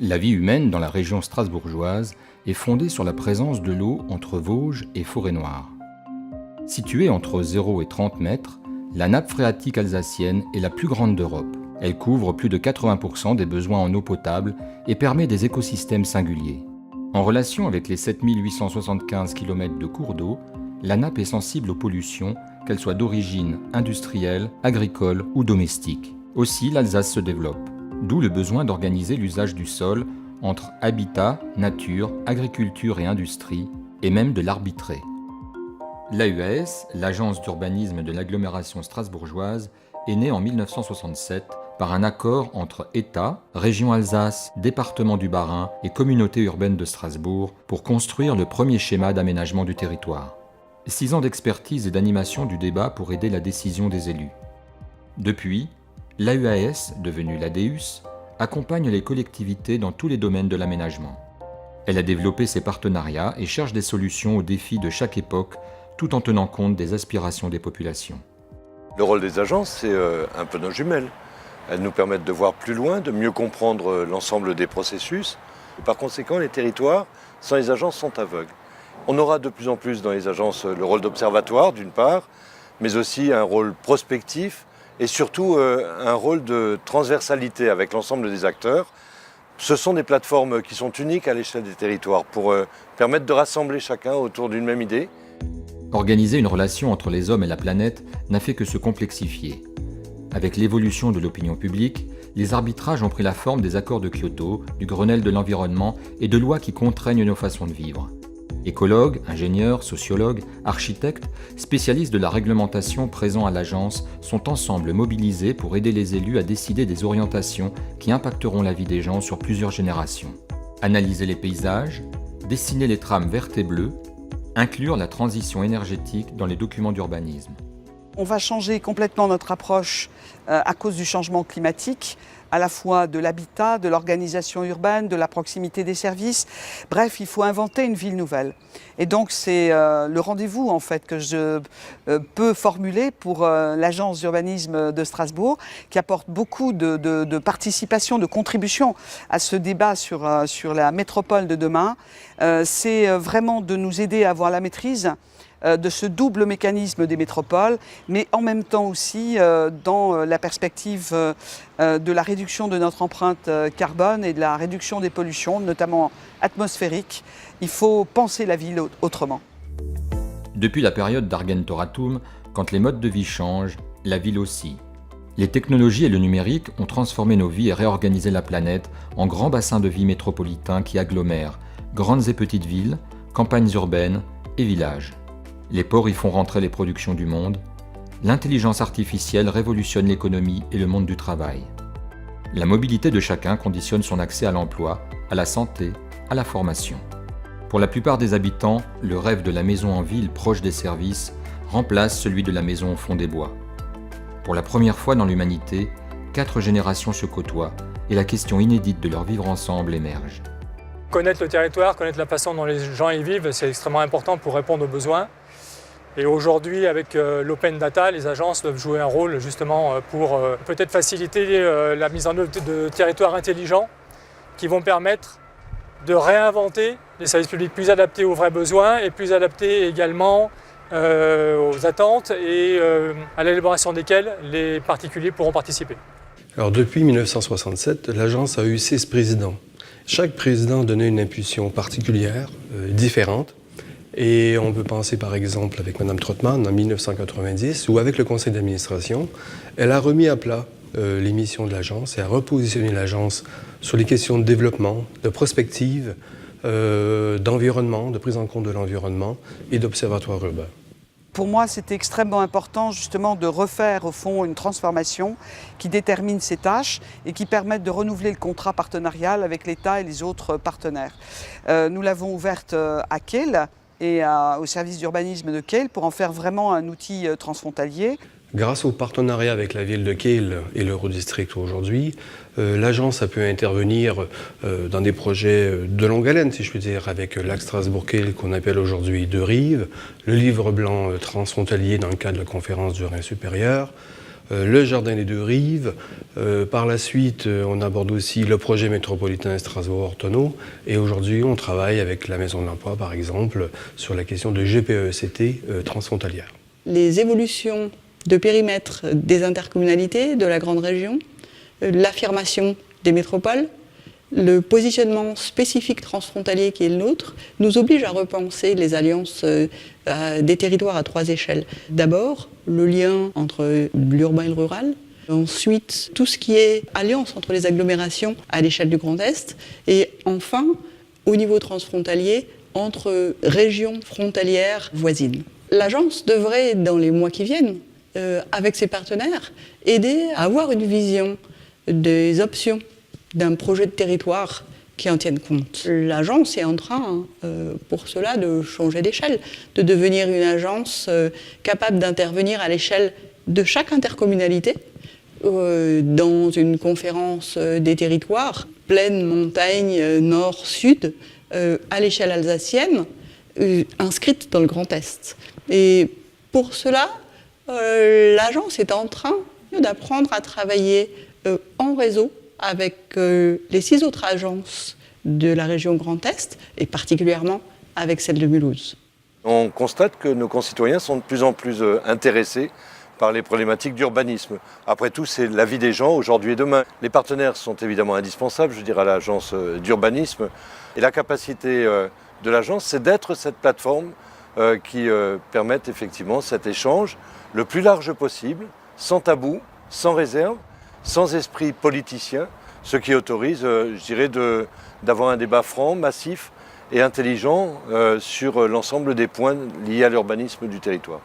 La vie humaine dans la région strasbourgeoise est fondée sur la présence de l'eau entre Vosges et Forêt-Noire. Située entre 0 et 30 mètres, la nappe phréatique alsacienne est la plus grande d'Europe. Elle couvre plus de 80% des besoins en eau potable et permet des écosystèmes singuliers. En relation avec les 7875 km de cours d'eau, la nappe est sensible aux pollutions, qu'elles soient d'origine industrielle, agricole ou domestique. Aussi, l'Alsace se développe, d'où le besoin d'organiser l'usage du sol entre habitat, nature, agriculture et industrie, et même de l'arbitrer. L'AUAS, l'Agence d'urbanisme de l'agglomération strasbourgeoise, est née en 1967 par un accord entre État, Région Alsace, département du Bas-Rhin et communauté urbaine de Strasbourg pour construire le premier schéma d'aménagement du territoire. 6 ans d'expertise et d'animation du débat pour aider la décision des élus. Depuis, l'AUAS, devenue l'ADEUS, accompagne les collectivités dans tous les domaines de l'aménagement. Elle a développé ses partenariats et cherche des solutions aux défis de chaque époque, tout en tenant compte des aspirations des populations. Le rôle des agences, c'est un peu nos jumelles. Elles nous permettent de voir plus loin, de mieux comprendre l'ensemble des processus. Par conséquent, les territoires, sans les agences, sont aveugles. On aura de plus en plus dans les agences le rôle d'observatoire, d'une part, mais aussi un rôle prospectif et surtout un rôle de transversalité avec l'ensemble des acteurs. Ce sont des plateformes qui sont uniques à l'échelle des territoires pour permettre de rassembler chacun autour d'une même idée. Organiser une relation entre les hommes et la planète n'a fait que se complexifier. Avec l'évolution de l'opinion publique, les arbitrages ont pris la forme des accords de Kyoto, du Grenelle de l'environnement et de lois qui contraignent nos façons de vivre. Écologues, ingénieurs, sociologues, architectes, spécialistes de la réglementation présents à l'agence sont ensemble mobilisés pour aider les élus à décider des orientations qui impacteront la vie des gens sur plusieurs générations. Analyser les paysages, dessiner les trames vertes et bleues, inclure la transition énergétique dans les documents d'urbanisme. On va changer complètement notre approche à cause du changement climatique, à la fois de l'habitat, de l'organisation urbaine, de la proximité des services. Bref, il faut inventer une ville nouvelle. Et donc c'est le rendez-vous en fait que je peux formuler pour l'agence d'urbanisme de Strasbourg, qui apporte beaucoup de participation, de contribution à ce débat sur la métropole de demain. C'est vraiment de nous aider à avoir la maîtrise de ce double mécanisme des métropoles, mais en même temps aussi dans la perspective de la réduction de notre empreinte carbone et de la réduction des pollutions, notamment atmosphériques. Il faut penser la ville autrement. Depuis la période d'Argentoratum, quand les modes de vie changent, la ville aussi. Les technologies et le numérique ont transformé nos vies et réorganisé la planète en grands bassins de vie métropolitains qui agglomèrent grandes et petites villes, campagnes urbaines et villages. Les ports y font rentrer les productions du monde. L'intelligence artificielle révolutionne l'économie et le monde du travail. La mobilité de chacun conditionne son accès à l'emploi, à la santé, à la formation. Pour la plupart des habitants, le rêve de la maison en ville proche des services remplace celui de la maison au fond des bois. Pour la première fois dans l'humanité, 4 générations se côtoient et la question inédite de leur vivre ensemble émerge. Connaître le territoire, connaître la façon dont les gens y vivent, c'est extrêmement important pour répondre aux besoins. Et aujourd'hui, avec l'open data, les agences doivent jouer un rôle justement pour peut-être faciliter la mise en œuvre de territoires intelligents qui vont permettre de réinventer des services publics plus adaptés aux vrais besoins et plus adaptés également aux attentes et à l'élaboration desquels les particuliers pourront participer. Alors depuis 1967, l'agence a eu 16 présidents. Chaque président donnait une impulsion particulière, différente. Et on peut penser par exemple avec Mme Trottmann en 1990, où avec le conseil d'administration, elle a remis à plat les missions de l'agence et a repositionné l'agence sur les questions de développement, de prospective, d'environnement, de prise en compte de l'environnement et d'observatoire urbain. Pour moi, c'était extrêmement important justement de refaire au fond une transformation qui détermine ces tâches et qui permette de renouveler le contrat partenarial avec l'État et les autres partenaires. Nous l'avons ouverte à Kehl et au service d'urbanisme de Kehl pour en faire vraiment un outil transfrontalier. Grâce au partenariat avec la ville de Kehl et l'Eurodistrict aujourd'hui, l'agence a pu intervenir dans des projets de longue haleine, si je puis dire, avec l'axe Strasbourg-Kehl qu'on appelle aujourd'hui Deux Rives, le livre blanc transfrontalier dans le cadre de la conférence du Rhin supérieur. le jardin des deux rives. Par la suite, on aborde aussi le projet métropolitain Strasbourg-Ortonneau. Et aujourd'hui, on travaille avec la Maison de l'Emploi, par exemple, sur la question de GPECT transfrontalière. Les évolutions de périmètre des intercommunalités, de la grande région, l'affirmation des métropoles, le positionnement spécifique transfrontalier qui est le nôtre, nous oblige à repenser les alliances des territoires à 3 échelles. D'abord, le lien entre l'urbain et le rural. Ensuite, tout ce qui est alliance entre les agglomérations à l'échelle du Grand Est. Et enfin, au niveau transfrontalier, entre régions frontalières voisines. L'agence devrait, dans les mois qui viennent, avec ses partenaires, aider à avoir une vision des options d'un projet de territoire qui en tienne compte. L'agence est en train, pour cela, de changer d'échelle, de devenir une agence capable d'intervenir à l'échelle de chaque intercommunalité, dans une conférence des territoires, plaine, montagne, nord, sud, à l'échelle alsacienne, inscrite dans le Grand Est. Et pour cela, l'agence est en train d'apprendre à travailler en réseau avec les 6 autres agences de la région Grand Est, et particulièrement avec celle de Mulhouse. On constate que nos concitoyens sont de plus en plus intéressés par les problématiques d'urbanisme. Après tout, c'est la vie des gens aujourd'hui et demain. Les partenaires sont évidemment indispensables, je dirais à l'agence d'urbanisme. Et la capacité de l'agence, c'est d'être cette plateforme qui permette effectivement cet échange le plus large possible, sans tabou, sans réserve, sans esprit politicien, ce qui autorise, je dirais, d'avoir un débat franc, massif et intelligent sur l'ensemble des points liés à l'urbanisme du territoire.